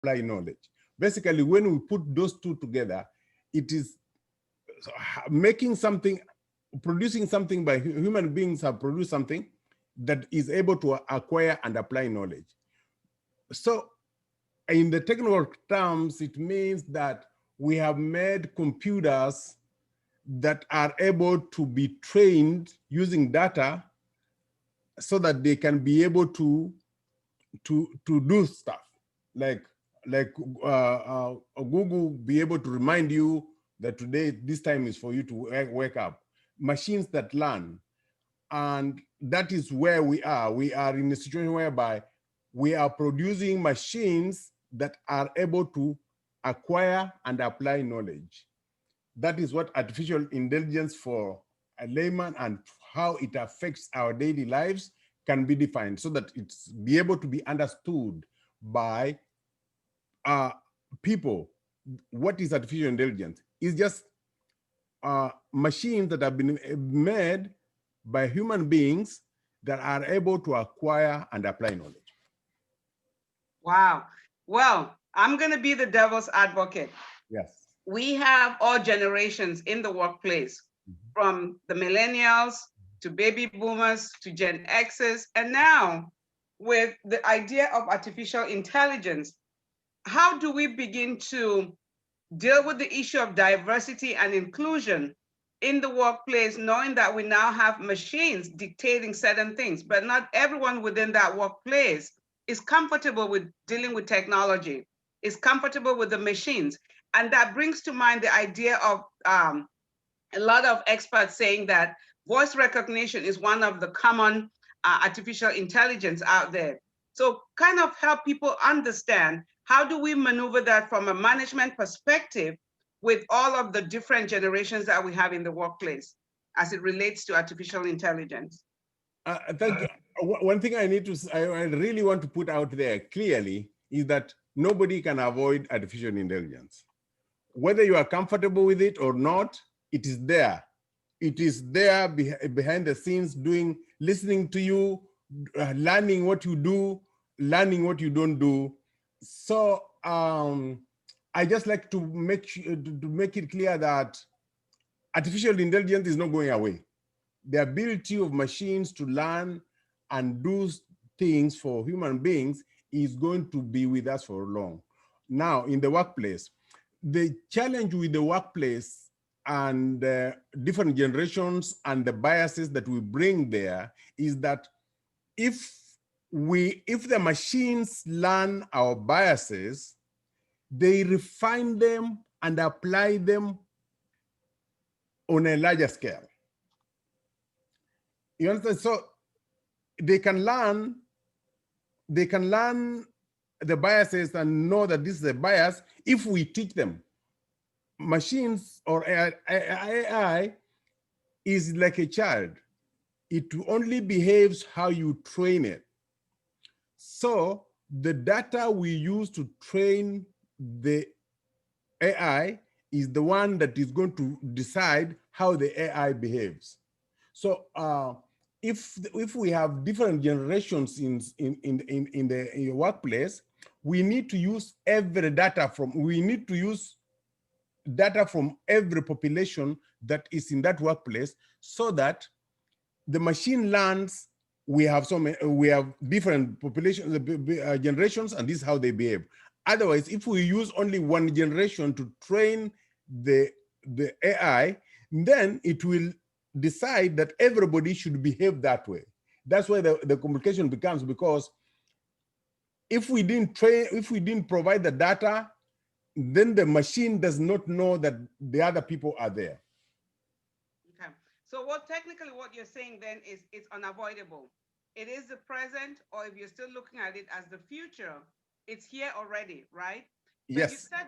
apply knowledge. Basically, when we put those two together, it is making something, producing something by human beings have produced something that is able to acquire and apply knowledge. So in the technical terms, it means that we have made computers that are able to be trained using data so that they can be able to do stuff like Google be able to remind you that today this time is for you to wake up. Machines that learn, and that is where we are. We are in a situation whereby we are producing machines that are able to acquire and apply knowledge. That is what artificial intelligence for a layman and how it affects our daily lives can be defined so that it's be able to be understood by people. What is artificial intelligence? It's just machines that have been made by human beings that are able to acquire and apply knowledge. Wow. Well, I'm going to be the devil's advocate. Yes. We have all generations in the workplace, from the millennials to baby boomers to Gen X's, and now with the idea of artificial intelligence, how do we begin to deal with the issue of diversity and inclusion in the workplace, knowing that we now have machines dictating certain things, but not everyone within that workplace is comfortable with dealing with technology, is comfortable with the machines. And that brings to mind the idea of a lot of experts saying that voice recognition is one of the common artificial intelligence out there. So kind of help people understand, how do we maneuver that from a management perspective with all of the different generations that we have in the workplace as it relates to artificial intelligence? Thank you. One thing I really want to put out there clearly is that nobody can avoid artificial intelligence. Whether you are comfortable with it or not, it is there. It is there behind the scenes, listening to you, learning what you do, learning what you don't do. So I just like to make it clear that artificial intelligence is not going away. The ability of machines to learn and do things for human beings is going to be with us for long. Now, in the workplace, the challenge with the workplace and different generations and the biases that we bring there is that if the machines learn our biases, they refine them and apply them on a larger scale. You understand? So they can learn the biases and know that this is a bias if we teach them. Machines or AI is like a child. It only behaves how you train it. So the data we use to train the AI is the one that is going to decide how the AI behaves. So if we have different generations in the workplace, we need to use data from every population that is in that workplace, so that the machine learns. We have different populations, generations, and this is how they behave. Otherwise, if we use only one generation to train the AI, then it will decide that everybody should behave that way. That's why the complication becomes, because if we didn't provide the data, then the machine does not know that the other people are there. Okay. So technically what you're saying then is it's unavoidable. It is the present, or if you're still looking at it as the future, it's here already, right? But Yes. you said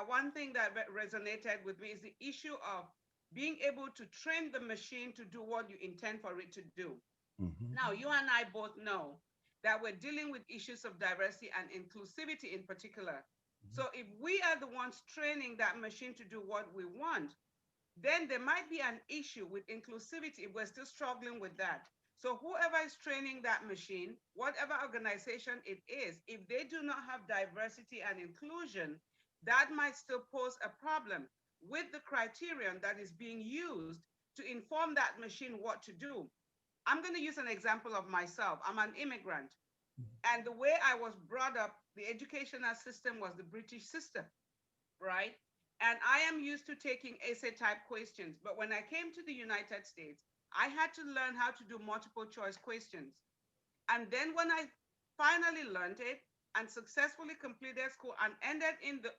one thing that resonated with me is the issue of being able to train the machine to do what you intend for it to do. Mm-hmm. Now, you and I both know that we're dealing with issues of diversity and inclusivity in particular. Mm-hmm. So if we are the ones training that machine to do what we want, then there might be an issue with inclusivity if we're still struggling with that. So whoever is training that machine, whatever organization it is, if they do not have diversity and inclusion, that might still pose a problem with the criterion that is being used to inform that machine what to do. I'm going to use an example of myself. I'm an immigrant. And the way I was brought up, the educational system was the British system, right? And I am used to taking essay type questions. But when I came to the United States, I had to learn how to do multiple choice questions. And then when I finally learned it and successfully completed school and ended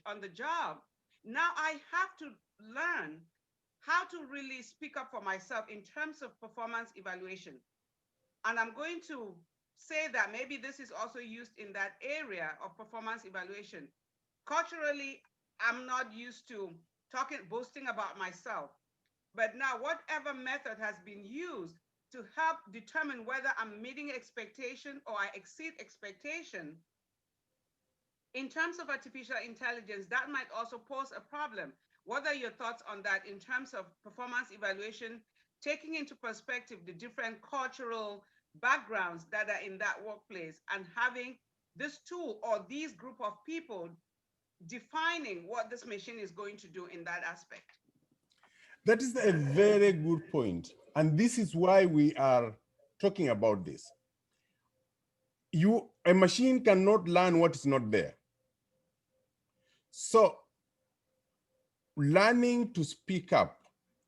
on the job, now I have to learn how to really speak up for myself in terms of performance evaluation. And I'm going to say that maybe this is also used in that area of performance evaluation. Culturally, I'm not used to boasting about myself. But now, whatever method has been used to help determine whether I'm meeting expectation or I exceed expectation, in terms of artificial intelligence, that might also pose a problem. What are your thoughts on that in terms of performance evaluation, taking into perspective the different cultural backgrounds that are in that workplace and having this tool or these group of people defining what this machine is going to do in that aspect? That is a very good point. And this is why we are talking about this. A machine cannot learn what is not there. So learning to speak up,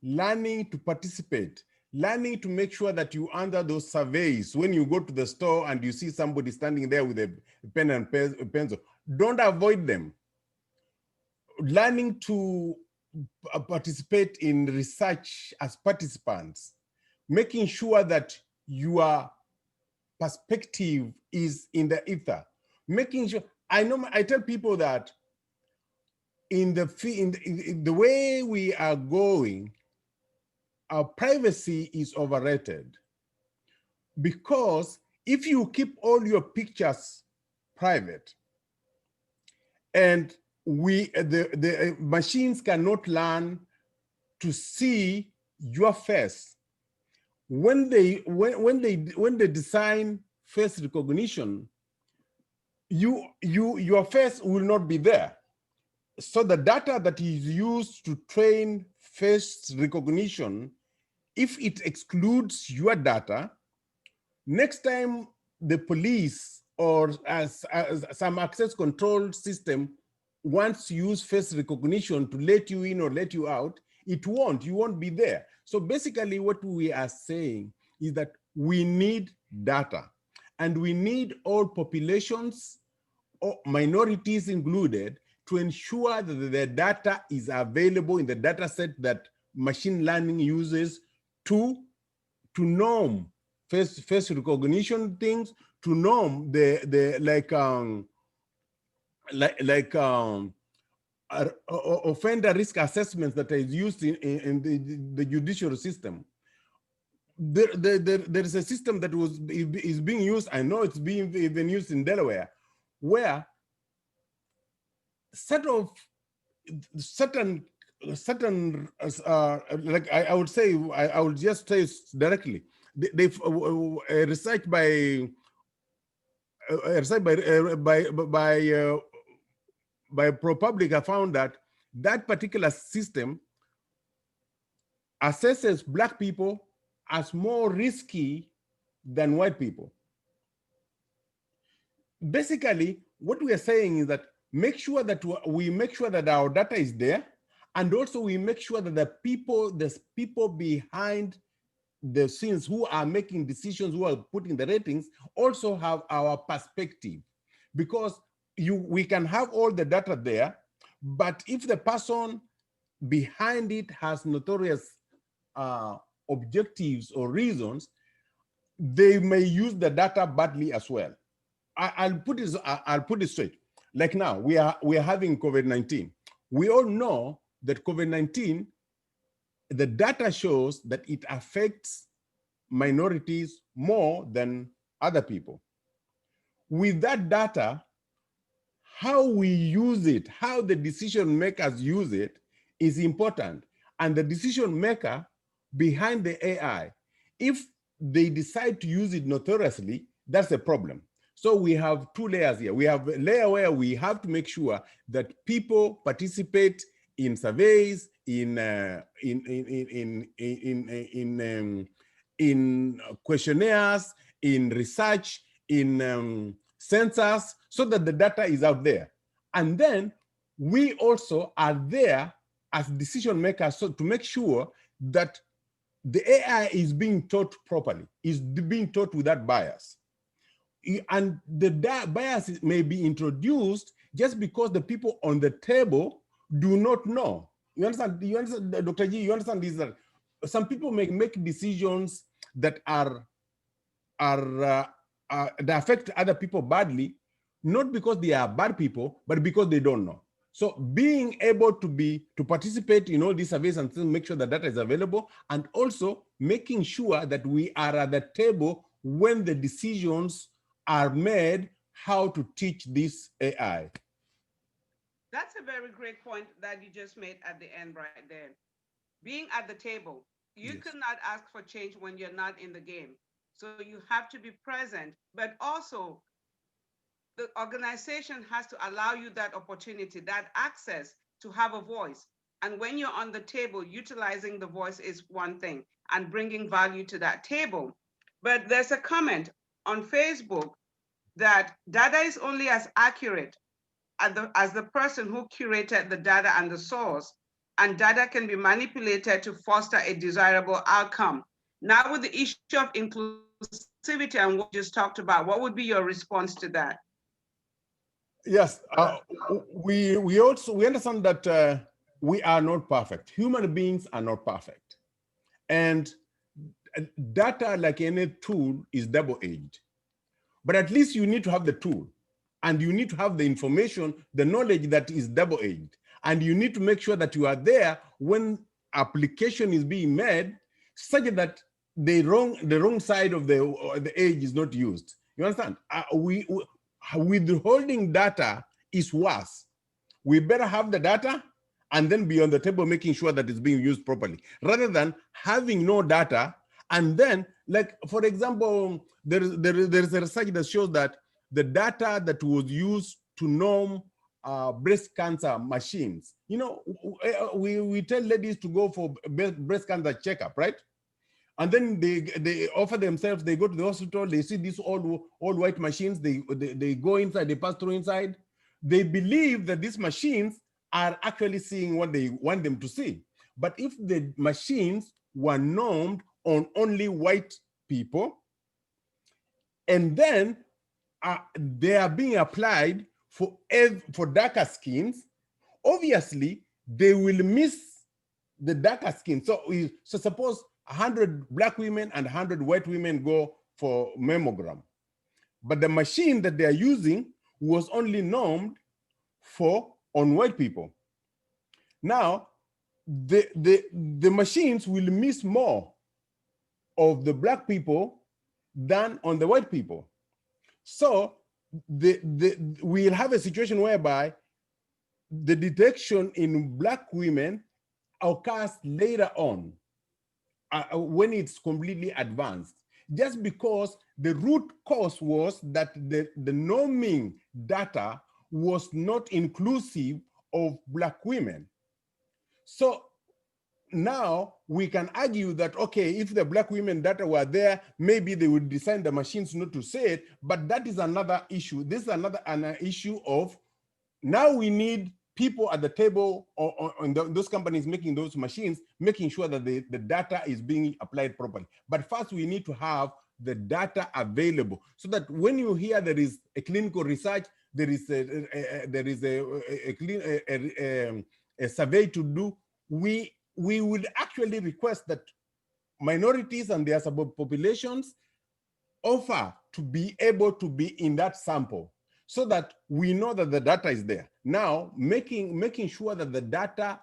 learning to participate, learning to make sure that you answer those surveys when you go to the store and you see somebody standing there with a pen and pencil, don't avoid them. Learning to participate in research as participants, making sure that your perspective is in the ether, making sure, I tell people that in the way we are going, our privacy is overrated. Because if you keep all your pictures private and the machines cannot learn to see your face, when they design face recognition, your face will not be there. So the data that is used to train face recognition, if it excludes your data, next time the police or as some access control system wants to use face recognition to let you in or let you out, you won't be there. So basically what we are saying is that we need data, and we need all populations, or minorities included, to ensure that the data is available in the data set that machine learning uses to norm face recognition things, to norm offender risk assessments that is used in the judicial system. There is a system that is being used, I know it's being even used in Delaware, where certain like I would say, I would just say directly, they've research by ProPublica found that that particular system assesses Black people as more risky than white people. Basically, what we are saying is that make sure that we make sure that our data is there, and also we make sure that the people behind the scenes who are making decisions, who are putting the ratings, also have our perspective. Because we can have all the data there, but if the person behind it has notorious objectives or reasons, they may use the data badly as well. I'll put it straight. Like now, we are having COVID-19. We all know that COVID-19, the data shows that it affects minorities more than other people. With that data, how we use it, how the decision makers use it is important. And the decision maker behind the AI, if they decide to use it notoriously, that's a problem. So we have two layers here. We have a layer where we have to make sure that people participate in surveys, in questionnaires, in research, in census, so that the data is out there. And then we also are there as decision makers, so to make sure that the AI is being taught properly, is being taught without bias. And the bias may be introduced just because the people on the table do not know. You understand, Dr. G, you understand this, that some people may make decisions that that affect other people badly, not because they are bad people, but because they don't know. So being able to participate in all these surveys and make sure that data is available, and also making sure that we are at the table when the decisions are made how to teach this AI. That's a very great point that you just made at the end right there. Being at the table, you Yes. cannot ask for change when you're not in the game. So you have to be present, but also the organization has to allow you that opportunity, that access to have a voice. And when you're on the table, utilizing the voice is one thing and bringing value to that table. But there's a comment on Facebook that data is only as accurate as the person who curated the data and the source, and data can be manipulated to foster a desirable outcome. Now, with the issue of inclusivity and what you just talked about, what would be your response to that? Yes, we understand that we are not perfect. Human beings are not perfect, and data, like any tool, is double-edged. But at least you need to have the tool, and you need to have the information, the knowledge that is double-edged, and you need to make sure that you are there when application is being made, such that the wrong side of the edge is not used. You understand? Withholding data is worse. We better have the data and then be on the table making sure that it's being used properly, rather than having no data. And then, like, for example, there is a research that shows that the data that was used to norm breast cancer machines, you know, we tell ladies to go for breast cancer checkup, right? And then they offer themselves, they go to the hospital, they see these all white machines, they go inside, they pass through inside. They believe that these machines are actually seeing what they want them to see. But if the machines were normed on only white people, and then they are being applied for darker skins, obviously they will miss the darker skin. So suppose 100 black women and 100 white women go for mammogram, but the machine that they are using was only normed on white people. Now, the machines will miss more of the black people than on the white people. So we'll have a situation whereby the detection in black women occurs later on, when it's completely advanced, just because the root cause was that the norming data was not inclusive of black women. So now we can argue that, okay, if the black women data were there, maybe they would design the machines not to say it, but that is another issue. This is an issue of, now we need people at the table on those companies making those machines, making sure that the data is being applied properly. But first, we need to have the data available, so that when you hear there is a clinical research, there is a survey to do, we would actually request that minorities and their subpopulations offer to be able to be in that sample, so that we know that the data is there. Now, making sure that the data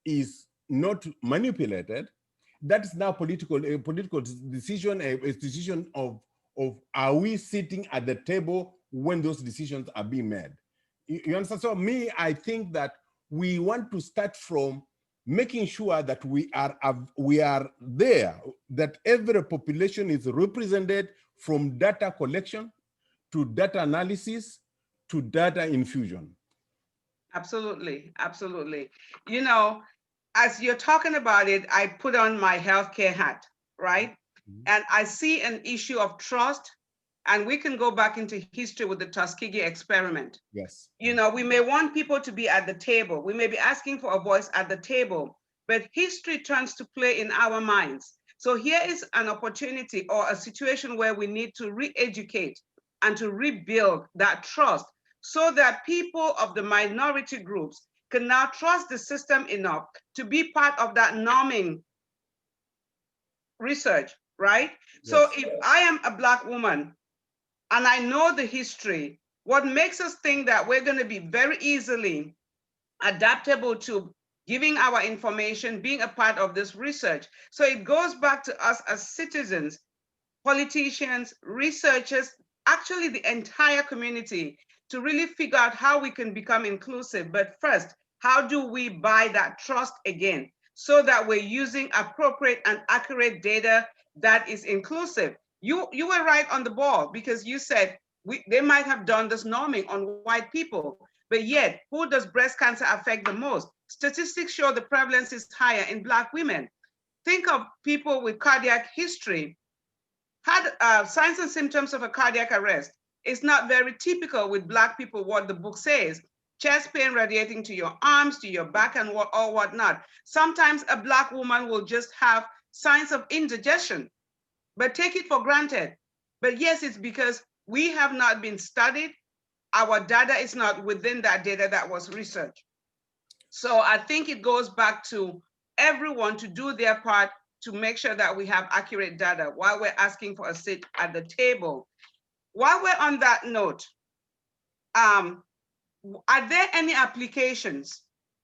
is not manipulated, that's now a political decision, a decision of are we sitting at the table when those decisions are being made? You understand? So I think that we want to start from making sure that we are there, that every population is represented from data collection to data analysis to data infusion. Absolutely, absolutely. You know, as you're talking about it, I put on my healthcare hat, right? And I see an issue of trust, and we can go back into history with the Tuskegee experiment. Yes. You know, we may want people to be at the table. We may be asking for a voice at the table, but history turns to play in our minds. So here is an opportunity or a situation where we need to re-educate and to rebuild that trust so that people of the minority groups can now trust the system enough to be part of that norming research, right? Yes. So if I am a Black woman and I know the history, what makes us think that we're going to be very easily adaptable to giving our information, being a part of this research? So it goes back to us as citizens, politicians, researchers, actually the entire community, to really figure out how we can become inclusive. But first, how do we buy that trust again so that we're using appropriate and accurate data that is inclusive? You were right on the ball, because you said they might have done this norming on white people, but yet who does breast cancer affect the most? Statistics show the prevalence is higher in Black women. Think of people with cardiac history. Had signs and symptoms of a cardiac arrest. It's not very typical with Black people what the book says. Chest pain radiating to your arms, to your back, and or whatnot. Sometimes a Black woman will just have signs of indigestion, but take it for granted. But yes, it's because we have not been studied. Our data is not within that data that was researched. So I think it goes back to everyone to do their part to make sure that we have accurate data while we're asking for a seat at the table. While we're on that note, are there any applications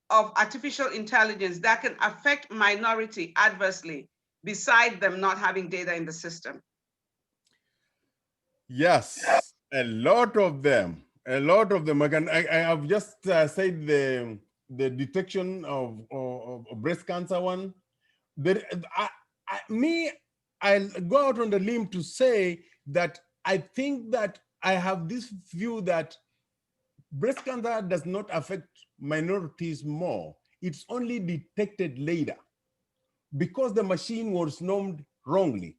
of artificial intelligence that can affect minority adversely beside them not having data in the system? Yes, a lot of them. I have just said the detection of breast cancer one. I'll go out on the limb to say that I think that I have this view that breast cancer does not affect minorities more. It's only detected later because the machine was normed wrongly.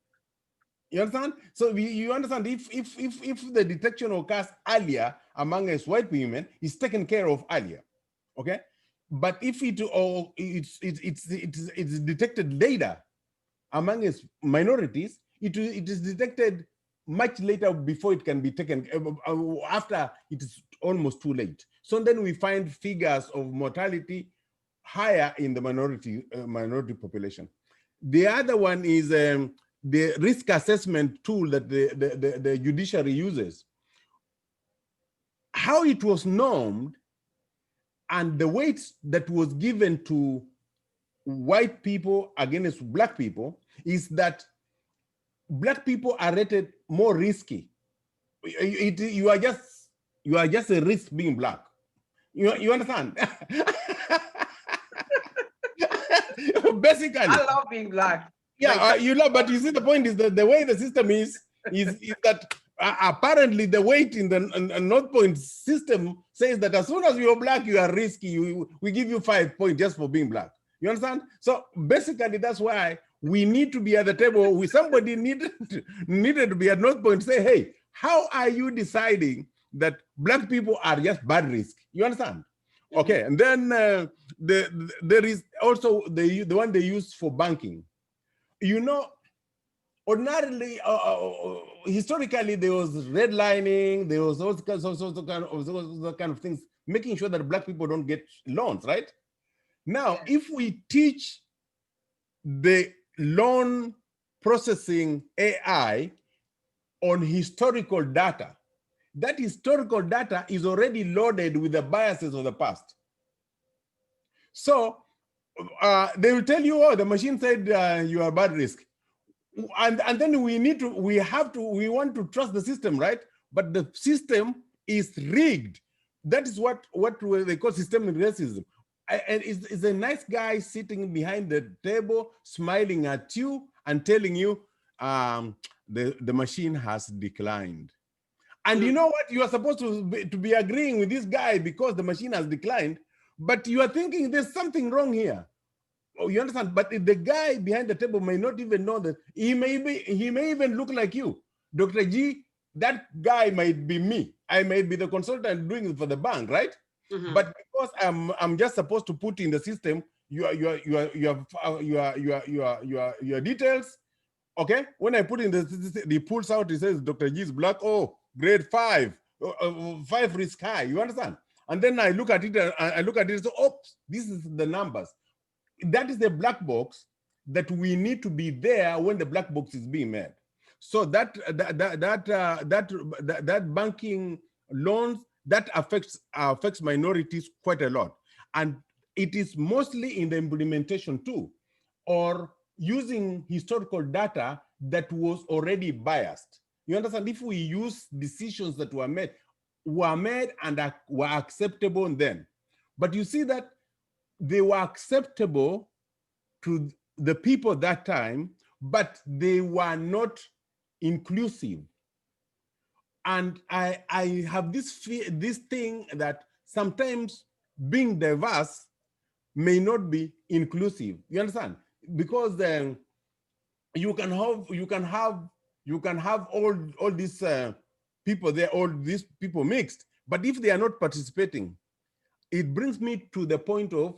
You understand? So you understand, if the detection occurs earlier among us white women, it's taken care of earlier, okay? But if it's detected later among us minorities, it is detected much later before it can be taken, after it is almost too late. So then we find figures of mortality higher in the minority population. The other one is the risk assessment tool that the judiciary uses. How it was normed and the weight that was given to white people against Black people is that Black people are rated more risky. You are just a risk being Black. You understand? Basically, I love being Black. Yeah, like, you know, but you see, the point is that the way the system is that apparently the weight in the North Point system says that as soon as you're Black, you are risky. We give you 5 points just for being Black. You understand? So basically, that's why we need to be at the table. Somebody needed to be at North Point, say, hey, how are you deciding that Black people are just bad risk? You understand? Okay, and then there is also the one they use for banking. You know, ordinarily, historically, there was redlining, there was those kind of things, making sure that Black people don't get loans, right? Now, if we teach the loan processing AI on historical data, that historical data is already loaded with the biases of the past. So they will tell you, oh, the machine said you are bad risk. And then we want to trust the system, right? But the system is rigged. That is what they call systemic racism. and it's a nice guy sitting behind the table, smiling at you and telling you the machine has declined. And you know what? You are supposed to be agreeing with this guy because the machine has declined, but you are thinking there's something wrong here. Oh, you understand? But the guy behind the table may not even know that he may even look like you. Dr. G, that guy might be me. I might be the consultant doing it for the bank, right? But because I'm just supposed to put in the system your details. Okay, when I put in the pulls out, it says Dr. G is black. Oh, grade 5, 5 risk high. You understand? And then I look at it and I look at it. So, oops, this is the numbers. That is the black box that we need to be there when the black box is being made. So that banking loans that affects minorities quite a lot, and it is mostly in the implementation too, or using historical data that was already biased. You understand? If we use decisions that were made and were acceptable then, but you see that they were acceptable to the people that time, but they were not inclusive. And I have this thing that sometimes being diverse may not be inclusive. You understand? Because then you can have all these people there, all these people mixed, but if they are not participating, it brings me to the point of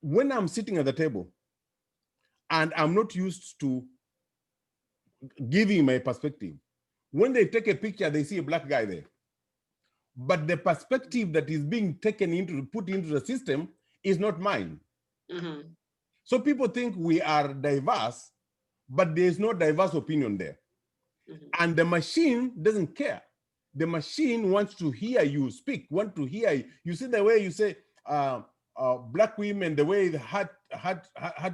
when I'm sitting at the table and I'm not used to giving my perspective. When they take a picture, they see a black guy there. But the perspective that is being put into the system is not mine. So people think we are diverse, but there's no diverse opinion there. And the machine doesn't care. The machine wants to hear you speak, want to hear you. You see the way you say, black women, the way the heart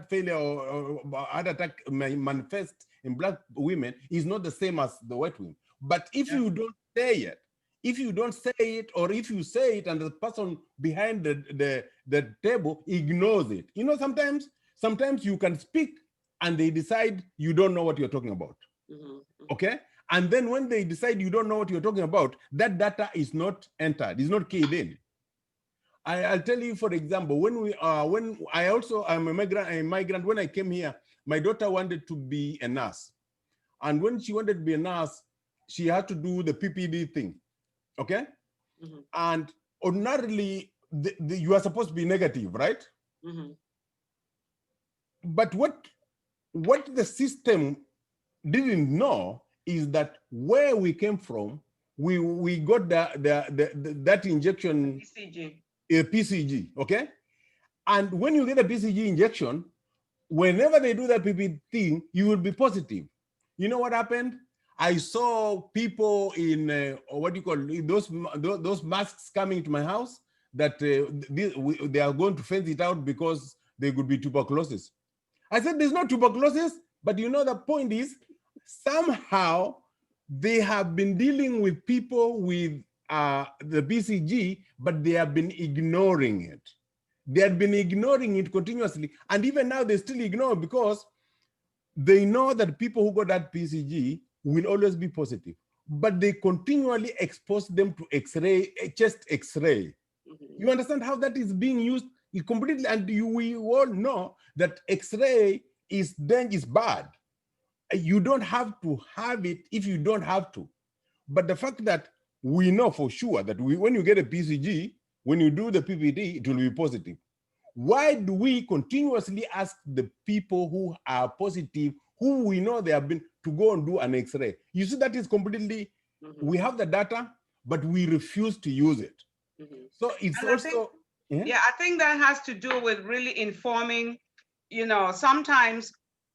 failure or heart attack may manifest in black women is not the same as the white women. But if you don't say it, or if you say it and the person behind the table ignores it, you know, sometimes you can speak and they decide you don't know what you're talking about. Okay? And then when they decide you don't know what you're talking about, that data is not entered, is not keyed in. I'll tell you, for example, when I'm a migrant. When I came here, my daughter wanted to be a nurse. And when she wanted to be a nurse, she had to do the PPD thing, okay? And ordinarily, you are supposed to be negative, right? But what the system didn't know is that where we came from, we got that injection, PCG, okay? And when you get a PCG injection, whenever they do that PPD thing, you will be positive. You know what happened? I saw people in what do you call those masks coming to my house that they are going to fence it out because there could be tuberculosis. I said, there's no tuberculosis, but you know, the point is somehow they have been dealing with people with the BCG, but they have been ignoring it. They had been ignoring it continuously. And even now they still ignore because they know that people who got that PCG will always be positive, but they continually expose them to X-ray, chest X-ray. You understand how that is being used completely? And we all know that X-ray is bad. You don't have to have it if you don't have to. But the fact that we know for sure that when you get a PCG, when you do the PPD, it will be positive. Why do we continuously ask the people who are positive, who we know they have been, to go and do an X-ray? You see, that is completely, we have the data, but we refuse to use it. So it's and also... I think that has to do with really informing, you know, sometimes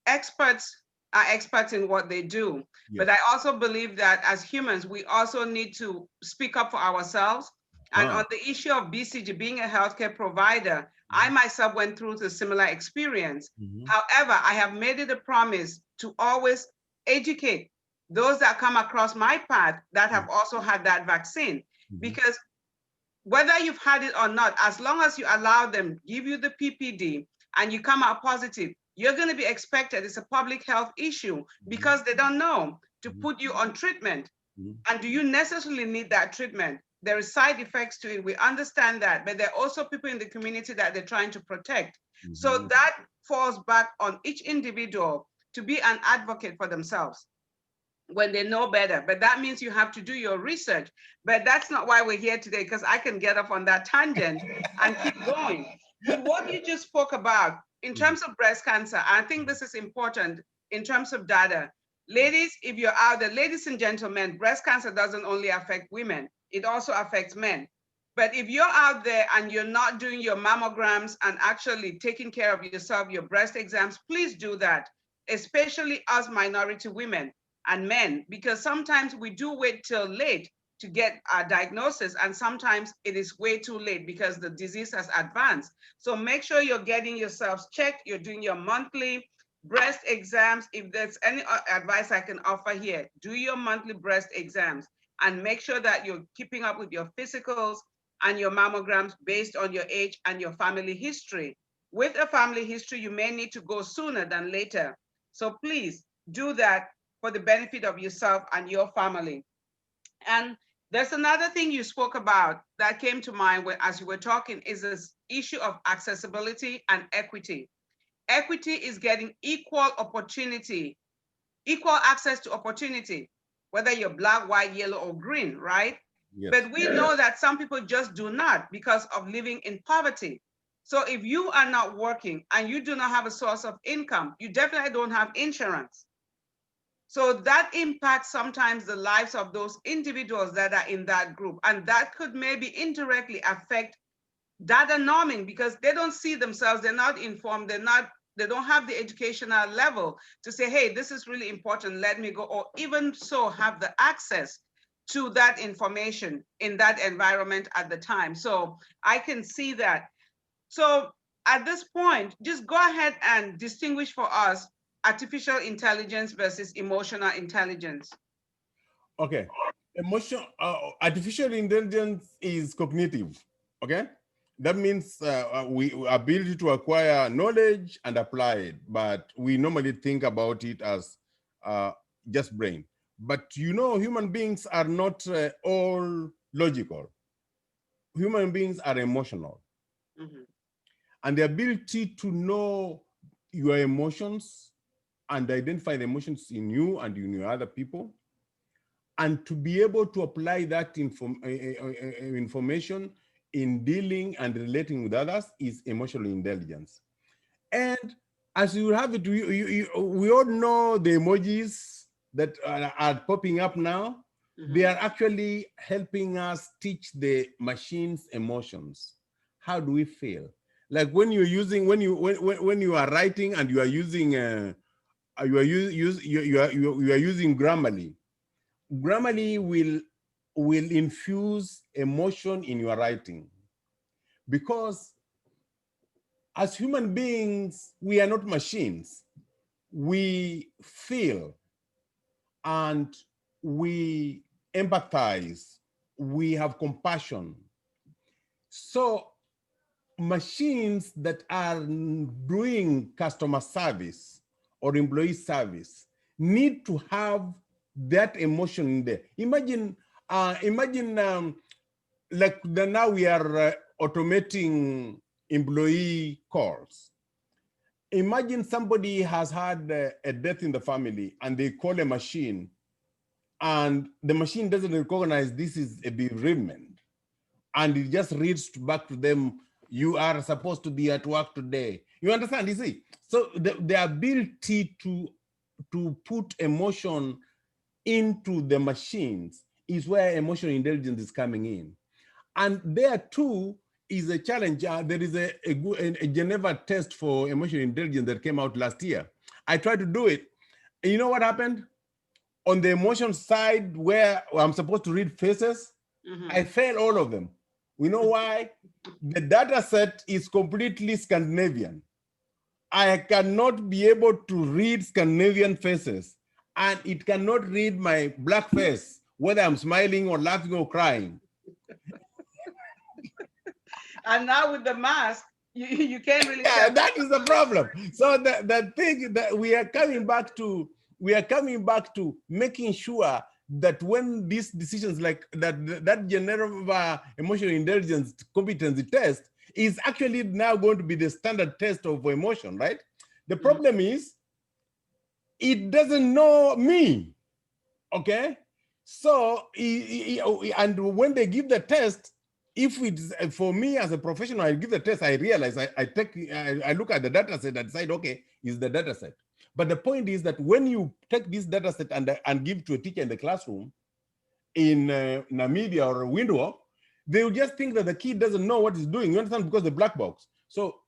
experts are experts in what they do. Yes. But I also believe that as humans, we also need to speak up for ourselves. And on the issue of BCG, being a healthcare provider, I myself went through a similar experience. However, I have made it a promise to always educate those that come across my path that have also had that vaccine. Because whether you've had it or not, as long as you allow them, give you the PPD, and you come out positive, you're going to be expected. It's a public health issue because they don't know to put you on treatment. And do you necessarily need that treatment? There are side effects to it. We understand that, but there are also people in the community that they're trying to protect. So that falls back on each individual to be an advocate for themselves when they know better. But that means you have to do your research. But that's not why we're here today, because I can get off on that tangent and keep going. With what you just spoke about in terms of breast cancer, I think this is important in terms of data. Ladies, if you're out there, ladies and gentlemen, breast cancer doesn't only affect women, it also affects men. But if you're out there and you're not doing your mammograms and actually taking care of yourself, your breast exams, please do that, especially us minority women and men, because sometimes we do wait till late to get our diagnosis, and sometimes it is way too late because the disease has advanced. So make sure you're getting yourselves checked, you're doing your monthly breast exams. If there's any advice I can offer here, do your monthly breast exams and make sure that you're keeping up with your physicals and your mammograms based on your age and your family history. With a family history, you may need to go sooner than later. So please do that for the benefit of yourself and your family. And there's another thing you spoke about that came to mind as you were talking, is this issue of accessibility and equity. Equity is getting equal opportunity, equal access to opportunity, whether you're black, white, yellow, or green, right? Yes. But we know that some people just do not because of living in poverty. So if you are not working and you do not have a source of income, you definitely don't have insurance. So that impacts sometimes the lives of those individuals that are in that group. And that could maybe indirectly affect data norming because they don't see themselves, they're not informed, they don't have the educational level to say, hey, this is really important, let me go, or even so have the access to that information in that environment at the time. So I can see that. So at this point, just go ahead and distinguish for us artificial intelligence versus emotional intelligence. Okay, artificial intelligence is cognitive, okay? That means we ability to acquire knowledge and apply it, but we normally think about it as just brain. But you know, human beings are not all logical. Human beings are emotional. And the ability to know your emotions and identify the emotions in you and in your other people, and to be able to apply that information in dealing and relating with others is emotional intelligence. And as you have it, we all know the emojis that are popping up now. They are actually helping us teach the machines emotions. How do we feel? Like when you're using, when you are writing and you are using you are using Grammarly. Grammarly will infuse emotion in your writing, because as human beings, we are not machines. We feel and we empathize. We have compassion. So machines that are doing customer service or employee service need to have that emotion in there. Imagine, like now we are automating employee calls. Imagine somebody has had a death in the family and they call a machine and the machine doesn't recognize this is a bereavement, and it just reads back to them, you are supposed to be at work today. You understand? You see? So the ability to put emotion into the machines is where emotional intelligence is coming in. And there too is a challenge. There is a Geneva test for emotional intelligence that came out last year. I tried to do it. And you know what happened? On the emotion side, where I'm supposed to read faces, I failed all of them. We know why? The data set is completely Scandinavian. I cannot be able to read Scandinavian faces, and it cannot read my black face, whether I'm smiling or laughing or crying. And now with the mask, you can't really Yeah, tell. that is the problem. So the thing that we are coming back to, making sure that when these decisions like that general emotional intelligence competency test is actually now going to be the standard test of emotion, right? The problem is it doesn't know me, okay? So, and when they give the test, if it's for me as a professional, I give the test, I realize I look at the data set and decide, okay, is the data set. But the point is that when you take this data set and give to a teacher in the classroom in Namibia or Windhoek, they will just think that the kid doesn't know what he's doing. You understand? Because the black box. So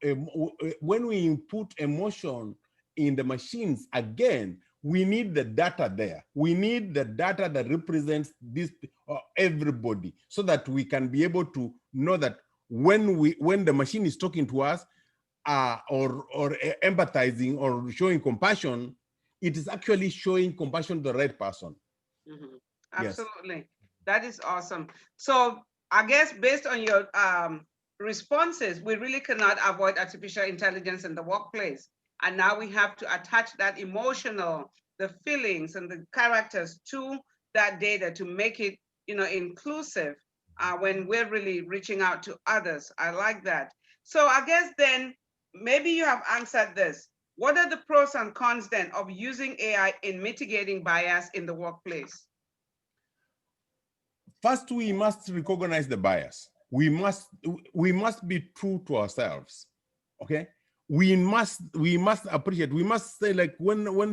when we input emotion in the machines again, we need the data there. We need the data that represents this everybody, so that we can be able to know that when the machine is talking to us or empathizing or showing compassion, it is actually showing compassion to the right person. Absolutely. Yes. That is awesome. So I guess based on your responses, we really cannot avoid artificial intelligence in the workplace. And now we have to attach that emotional, the feelings and the characters to that data to make it, inclusive when we're really reaching out to others. I like that. So I guess then maybe you have answered this. What are the pros and cons then of using AI in mitigating bias in the workplace? First, we must recognize the bias. We must be true to ourselves. Okay. We must appreciate. We must say, like, when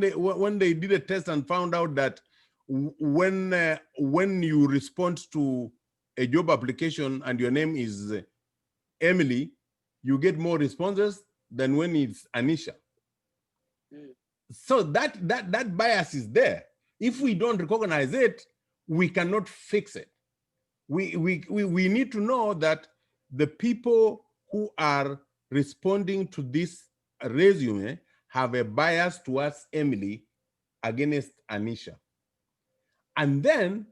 they did a test and found out that when you respond to a job application and your name is Emily, you get more responses than when it's Anisha. So that bias is there. If we don't recognize it, we cannot fix it. We need to know that the people who are responding to this resume have a bias towards Emily against Anisha. And then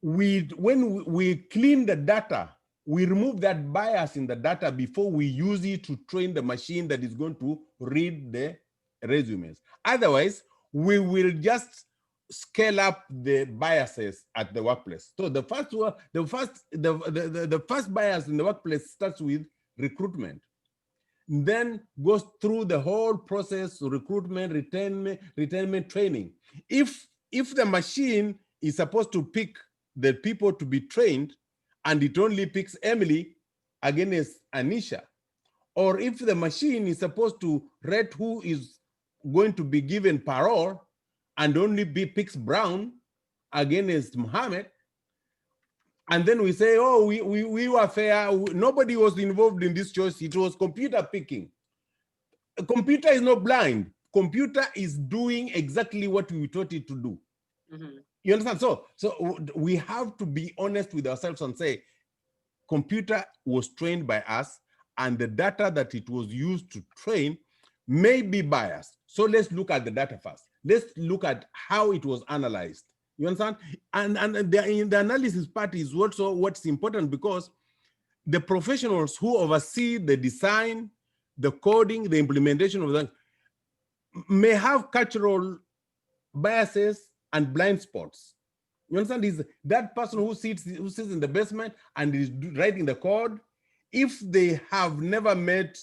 when we clean the data, we remove that bias in the data before we use it to train the machine that is going to read the resumes. Otherwise, we will just scale up the biases at the workplace. So the first bias in the workplace starts with recruitment, then goes through the whole process: recruitment, retention, training. If the machine is supposed to pick the people to be trained and it only picks Emily against Anisha, or if the machine is supposed to rate who is going to be given parole and only picks Brown against Muhammad, and then we say, oh, we were fair, nobody was involved in this choice, it was computer picking. A computer is not blind. Computer is doing exactly what we taught it to do. You understand? So we have to be honest with ourselves and say, computer was trained by us, and the data that it was used to train may be biased. So let's look at the data first. Let's look at how it was analyzed. You understand? And the analysis part is also what's important, because the professionals who oversee the design, the coding, the implementation of that may have cultural biases and blind spots. You understand? Is that person who sits in the basement and is writing the code, if they have never met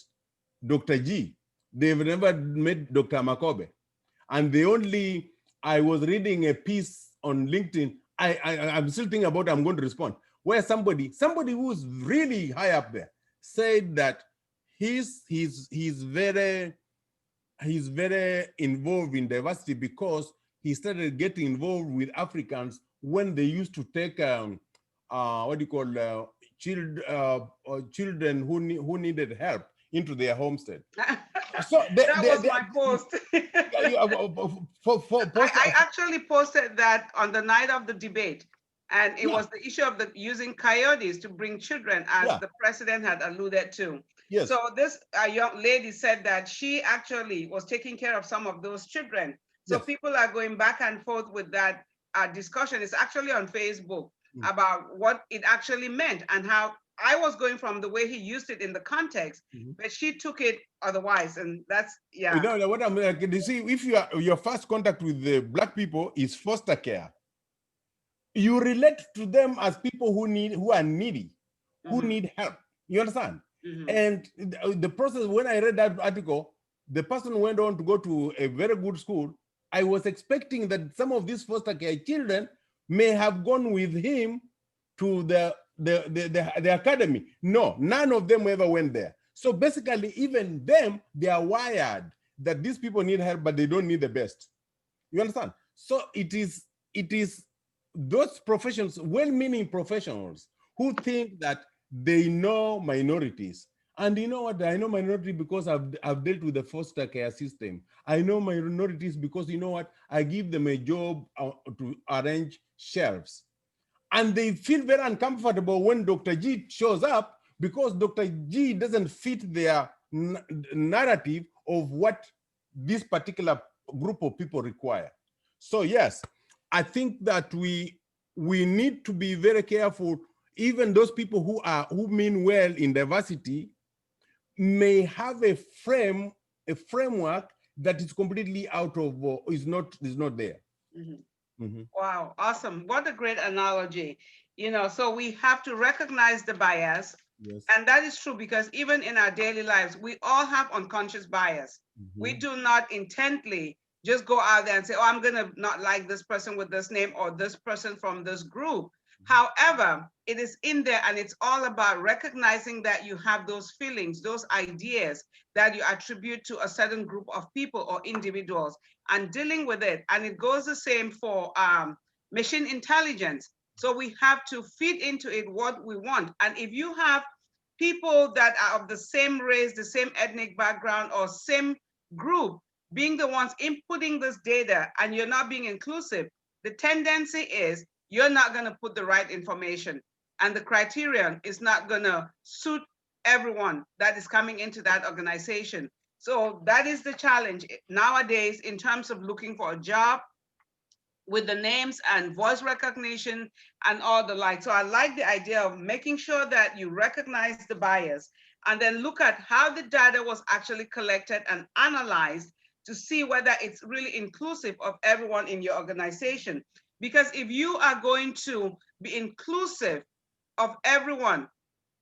Dr. G, they've never met Dr. Amakobe, and I was reading a piece on LinkedIn. I'm still thinking about it, I'm going to respond, where somebody who's really high up there said that he's very involved in diversity because he started getting involved with Africans when they used to take children who needed help into their homestead. So that was my post. I actually posted that on the night of the debate, and it was the issue of using coyotes to bring children, as the president had alluded to. Yes. So this young lady said that she actually was taking care of some of those children. So people are going back and forth with that discussion. It's actually on Facebook about what it actually meant and how I was going from the way he used it in the context, but she took it otherwise. And that's, yeah. You know what I'm like, you see, if your first contact with the Black people is foster care, you relate to them as people who are needy, who need help. You understand? And the process, when I read that article, the person went on to go to a very good school. I was expecting that some of these foster care children may have gone with him to the academy. No, none of them ever went there. So basically, even them, they are wired that these people need help, but they don't need the best. You understand? So it is those professions, well-meaning professionals, who think that they know minorities. And you know what? I know minority because I've dealt with the foster care system. I know minorities because, you know what? I give them a job to arrange shelves. And they feel very uncomfortable when Dr. G shows up because Dr. G doesn't fit their narrative of what this particular group of people require. So yes, I think that we need to be very careful. Even those people who mean well in diversity may have a framework that is completely out of is not there. Wow, awesome. What a great analogy. You know, so we have to recognize the bias. Yes. And that is true because even in our daily lives, we all have unconscious bias. We do not intently just go out there and say, oh, I'm going to not like this person with this name or this person from this group. However, it is in there, and it's all about recognizing that you have those feelings, those ideas that you attribute to a certain group of people or individuals, and dealing with it. And it goes the same for machine intelligence. So we have to feed into it what we want. And if you have people that are of the same race, the same ethnic background, or same group being the ones inputting this data, and you're not being inclusive, the tendency is you're not going to put the right information, and the criterion is not going to suit everyone that is coming into that organization. So that is the challenge nowadays in terms of looking for a job with the names and voice recognition and all the like. So I like the idea of making sure that you recognize the bias and then look at how the data was actually collected and analyzed to see whether it's really inclusive of everyone in your organization. Because if you are going to be inclusive of everyone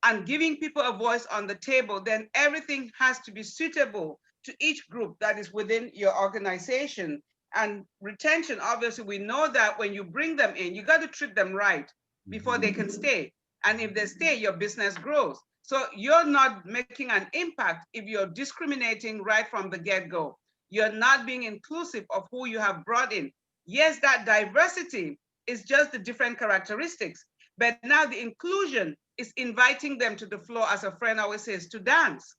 and giving people a voice on the table, then everything has to be suitable to each group that is within your organization. And retention, obviously, we know that when you bring them in, you got to treat them right before they can stay. And if they stay, your business grows. So you're not making an impact if you're discriminating right from the get-go. You're not being inclusive of who you have brought in. Yes, that diversity is just the different characteristics, but now the inclusion is inviting them to the floor, as a friend always says, to dance.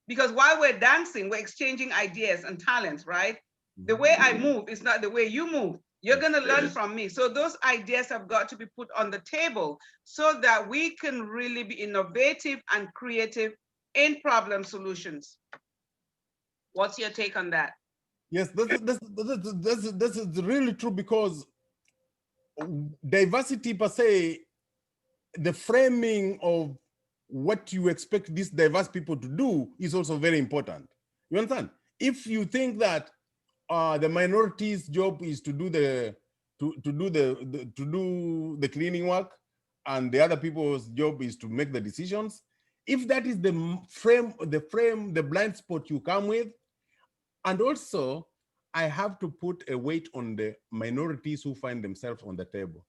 Because while we're dancing, we're exchanging ideas and talents, right? The way I move is not the way you move. You're going to learn from me. So those ideas have got to be put on the table so that we can really be innovative and creative in problem solutions. What's your take on that? Yes, this is really true, because diversity per se, the framing of what you expect these diverse people to do is also very important. You understand? If you think that the minorities' job is to do the cleaning work, and the other people's job is to make the decisions, if that is the blind spot you come with, and also I have to put a weight on the minorities who find themselves on the table.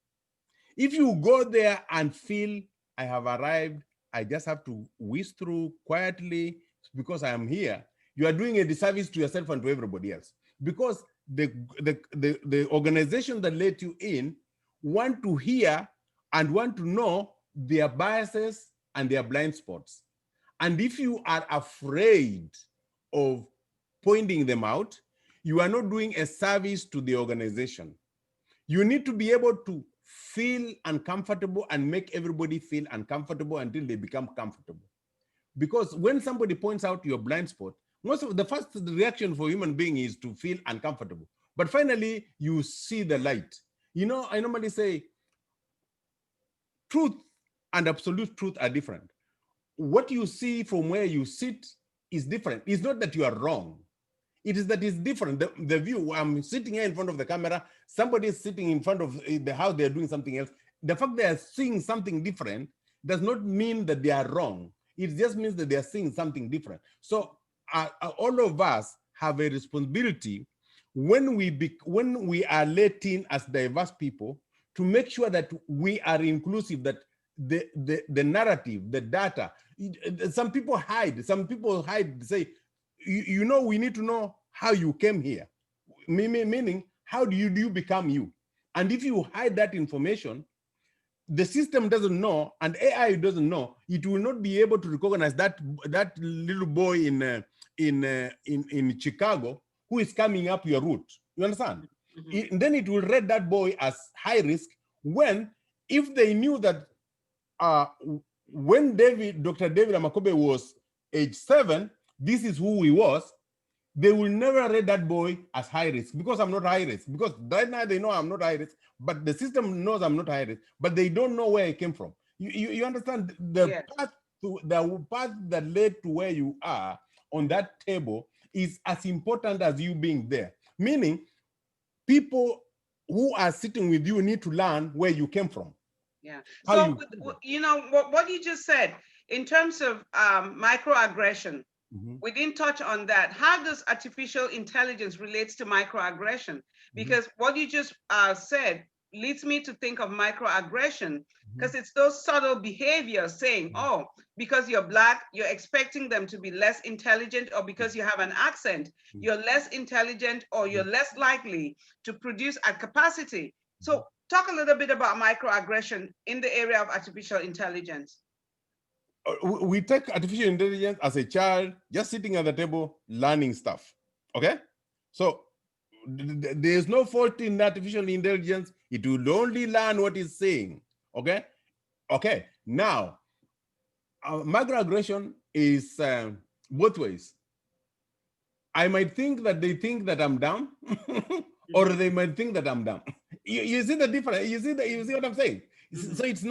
If you go there and feel I have arrived, I just have to whisk through quietly because I am here, you are doing a disservice to yourself and to everybody else. Because the organization that let you in want to hear and want to know their biases and their blind spots. And if you are afraid of pointing them out, you are not doing a service to the organization. You need to be able to feel uncomfortable and make everybody feel uncomfortable until they become comfortable. Because when somebody points out your blind spot, most of the first reaction for human being is to feel uncomfortable. But finally, you see the light. You know, I normally say, truth and absolute truth are different. What you see from where you sit is different. It's not that you are wrong. It is that it's different. The view, I'm sitting here in front of the camera, somebody is sitting in front of the house, they're doing something else. The fact they are seeing something different does not mean that they are wrong. It just means that they are seeing something different. So all of us have a responsibility when we are let in as diverse people to make sure that we are inclusive, that the narrative, the data, some people hide, say, you know, we need to know how you came here. Meaning, how do you become you? And if you hide that information, the system doesn't know, and AI doesn't know, it will not be able to recognize that little boy in Chicago who is coming up your route. You understand? Then it will rate that boy as high risk, when if they knew that when Dr. David Amakobe was age 7, this is who he was, they will never rate that boy as high risk, because I'm not high risk. Because right now they know I'm not high risk, but the system knows I'm not high risk, but they don't know where I came from. You understand the path that led to where you are on that table is as important as you being there. Meaning, people who are sitting with you need to learn where you came from. Yeah. So, you know, what you just said in terms of microaggression, we didn't touch on that. How does artificial intelligence relates to microaggression? Because what you just said leads me to think of microaggression, because it's those subtle behaviors saying, oh, because you're Black, you're expecting them to be less intelligent, or because you have an accent, you're less intelligent, or you're less likely to produce a capacity. So talk a little bit about microaggression in the area of artificial intelligence. We take artificial intelligence as a child just sitting at the table learning stuff. Okay, so there's no fault in artificial intelligence. It will only learn what it's saying. Okay, now microaggression is both ways. I might think that they think that I'm down, or they might think that I'm down. You see the difference? You see what I'm saying? So it's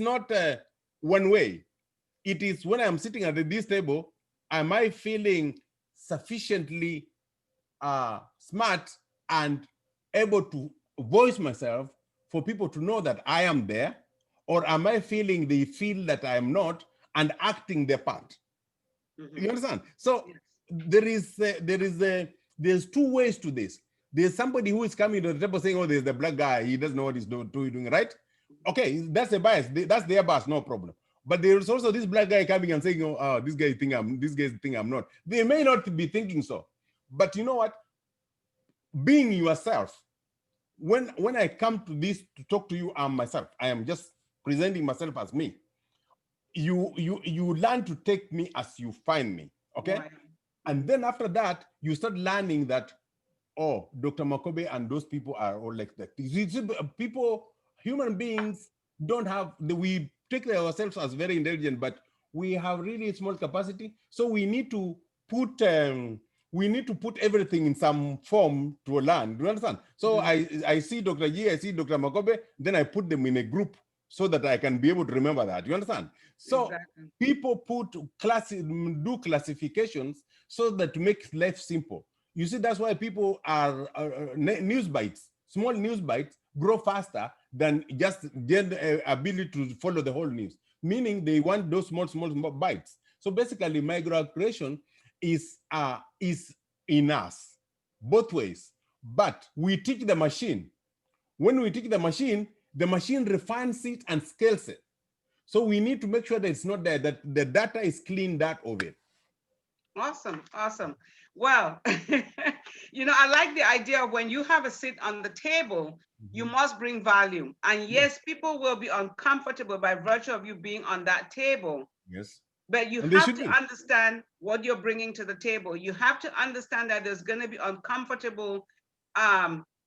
not one way. It is when I'm sitting at this table, am I feeling sufficiently smart and able to voice myself for people to know that I am there, or am I feeling they feel that I am not and acting their part? You understand? So there's two ways to this. There's somebody who is coming to the table saying, oh, there's the Black guy, he doesn't know what he's doing, right? Okay, that's a bias. That's their bias, no problem. But there's also this Black guy coming and saying, oh, this guy think I'm not. They may not be thinking so. But you know what? Being yourself, when I come to this to talk to you, I'm myself. I am just presenting myself as me. You learn to take me as you find me, okay? Right. And then after that, you start learning that, oh, Dr. Amakobe and those people are all like that. People, human beings don't have, we take ourselves as very intelligent, but we have really small capacity. So we need to put everything in some form to learn. Do you understand? So I see Dr. G, I see Dr. Amakobe, then I put them in a group so that I can be able to remember that. You understand? So people do classifications so that to make life simple. You see, that's why people are news bites, small news bites grow faster than just the ability to follow the whole news. Meaning they want those small bites. So basically, migration is in us, both ways. But we teach the machine. When we teach the machine refines it and scales it. So we need to make sure that it's not there, that the data is cleaned out of it. Awesome, awesome. Well, you know, I like the idea of when you have a seat on the table, you must bring value. And yes, people will be uncomfortable by virtue of you being on that table. Yes. But you have to understand what you're bringing to the table. You have to understand that there's going to be uncomfortable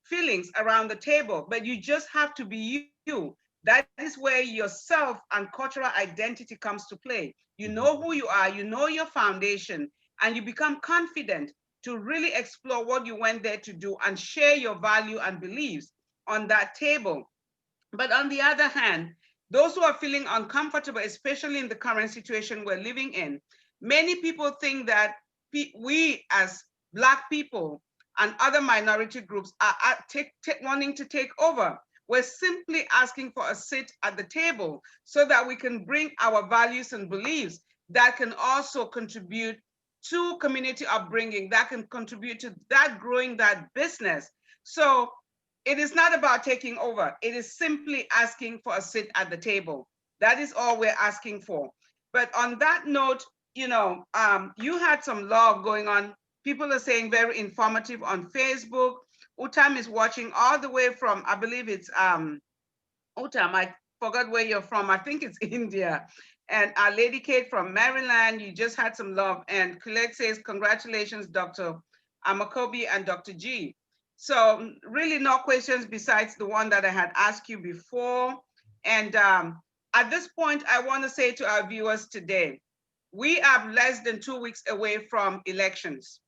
feelings around the table, but you just have to be you. That is where yourself and cultural identity comes to play. You know who you are, you know your foundation, and you become confident to really explore what you went there to do and share your value and beliefs on that table. But on the other hand, Those who are feeling uncomfortable, especially in the current situation we're living in, many people think that we as Black people and other minority groups are wanting to take over. We're simply asking for a seat at the table so that we can bring our values and beliefs that can also contribute to community upbringing, that can contribute to that growing that business. So it is not about taking over. It is simply asking for a seat at the table. That is all we're asking for. But on that note, you had some love going on. People are saying very informative on Facebook. Utam is watching all the way from, I believe it's Utam, I forgot where you're from. I think it's India. And our Lady Kate from Maryland, you just had some love. And Colette says, congratulations, Dr. Amakobe and Dr. G. So really no questions besides the one that I had asked you before. And at this point, I want to say to our viewers today, we are less than 2 weeks away from elections.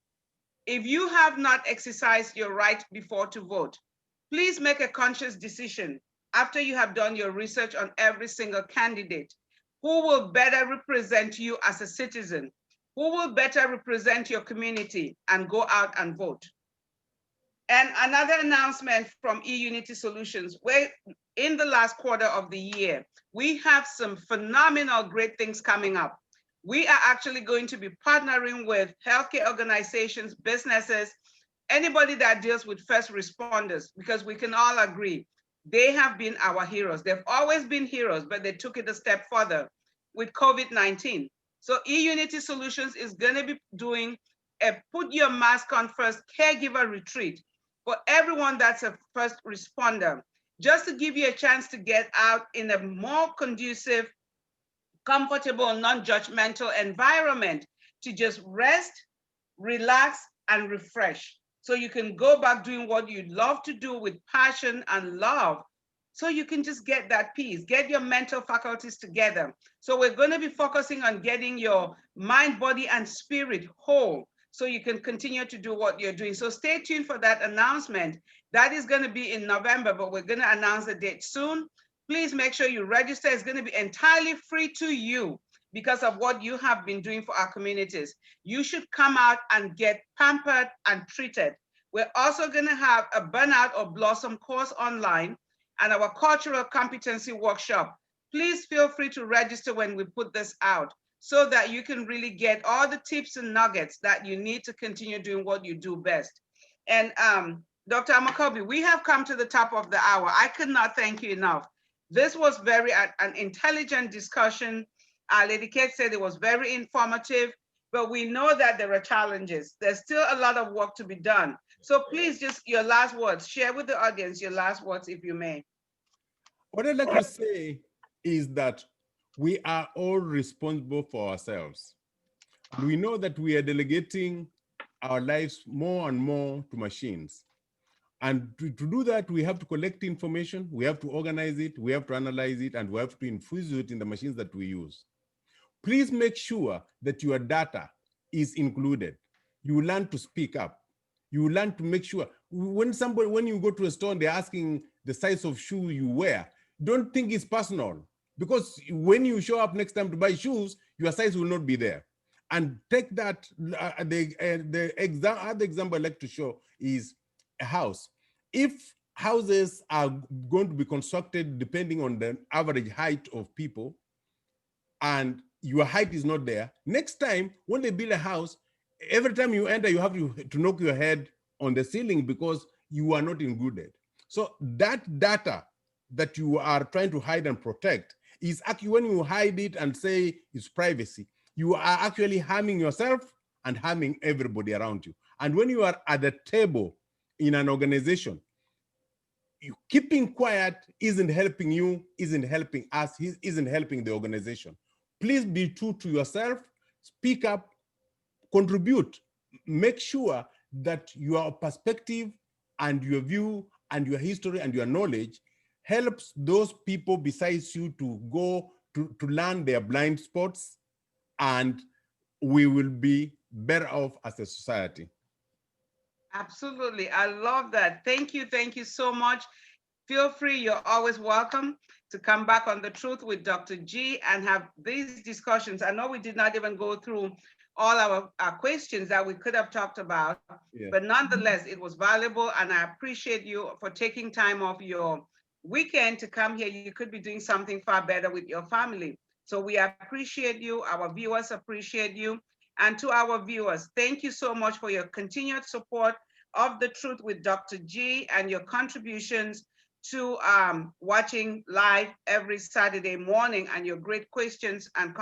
If you have not exercised your right before to vote, please make a conscious decision after you have done your research on every single candidate who will better represent you as a citizen, who will better represent your community, and go out and vote. And another announcement from eUnity Solutions, where in the last quarter of the year, we have some phenomenal great things coming up. We are actually going to be partnering with healthcare organizations, businesses, anybody that deals with first responders, because we can all agree, they have been our heroes. They've always been heroes, but they took it a step further with COVID-19. So eUnity Solutions is gonna be doing a put your mask on first caregiver retreat for everyone that's a first responder, just to give you a chance to get out in a more conducive, comfortable, non-judgmental environment to just rest, relax, and refresh. So you can go back doing what you love to do with passion and love. So you can just get that peace, get your mental faculties together. So we're going to be focusing on getting your mind, body, and spirit whole so you can continue to do what you're doing. So stay tuned for that announcement. That is going to be in November, but we're going to announce the date soon. Please make sure you register. It's going to be entirely free to you because of what you have been doing for our communities. You should come out and get pampered and treated. We're also going to have a Burnout or Blossom course online and our cultural competency workshop. Please feel free to register when we put this out so that you can really get all the tips and nuggets that you need to continue doing what you do best. And Dr. Amakobe, we have come to the top of the hour. I could not thank you enough. This was very an intelligent discussion. Lady Kate said it was very informative, but we know that there are challenges. There's still a lot of work to be done. So please just your last words, share with the audience your last words, if you may. What I'd like to say is that we are all responsible for ourselves. And we know that we are delegating our lives more and more to machines. And to do that, we have to collect information, we have to organize it, we have to analyze it, and we have to infuse it in the machines that we use. Please make sure that your data is included. You learn to speak up. You learn to make sure when you go to a store and they're asking the size of shoe you wear, don't think it's personal, because when you show up next time to buy shoes, your size will not be there. And take that, other example I'd like to show is a house. If houses are going to be constructed depending on the average height of people, and your height is not there, next time when they build a house, every time you enter, you have to knock your head on the ceiling because you are not included. So that data that you are trying to hide and protect is actually, when you hide it and say it's privacy, you are actually harming yourself and harming everybody around you. And when you are at the table in an organization, you keeping quiet isn't helping you, isn't helping us, isn't helping the organization. Please be true to yourself, speak up, contribute, make sure that your perspective and your view and your history and your knowledge helps those people besides you to go to learn their blind spots, and we will be better off as a society. Absolutely, I love that. Thank you so much. Feel free, you're always welcome to come back on The Truth with Dr. G and have these discussions. I know we did not even go through all our questions that we could have talked about, Yeah. but nonetheless, it was valuable, and I appreciate you for taking time off your weekend to come here. You could be doing something far better with your family. So we appreciate you. Our viewers appreciate you. And to our viewers, thank you so much for your continued support of The Truth with Dr. G and your contributions to watching live every Saturday morning and your great questions and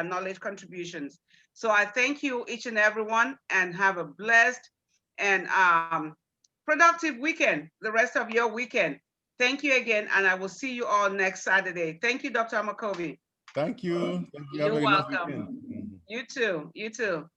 knowledge contributions. So I thank you each and every one, and have a blessed and productive weekend, the rest of your weekend. Thank you again, and I will see you all next Saturday. Thank you, Dr. Amakobe. Thank you. Thank you. Have You're a nice welcome. weekend. You too. You too.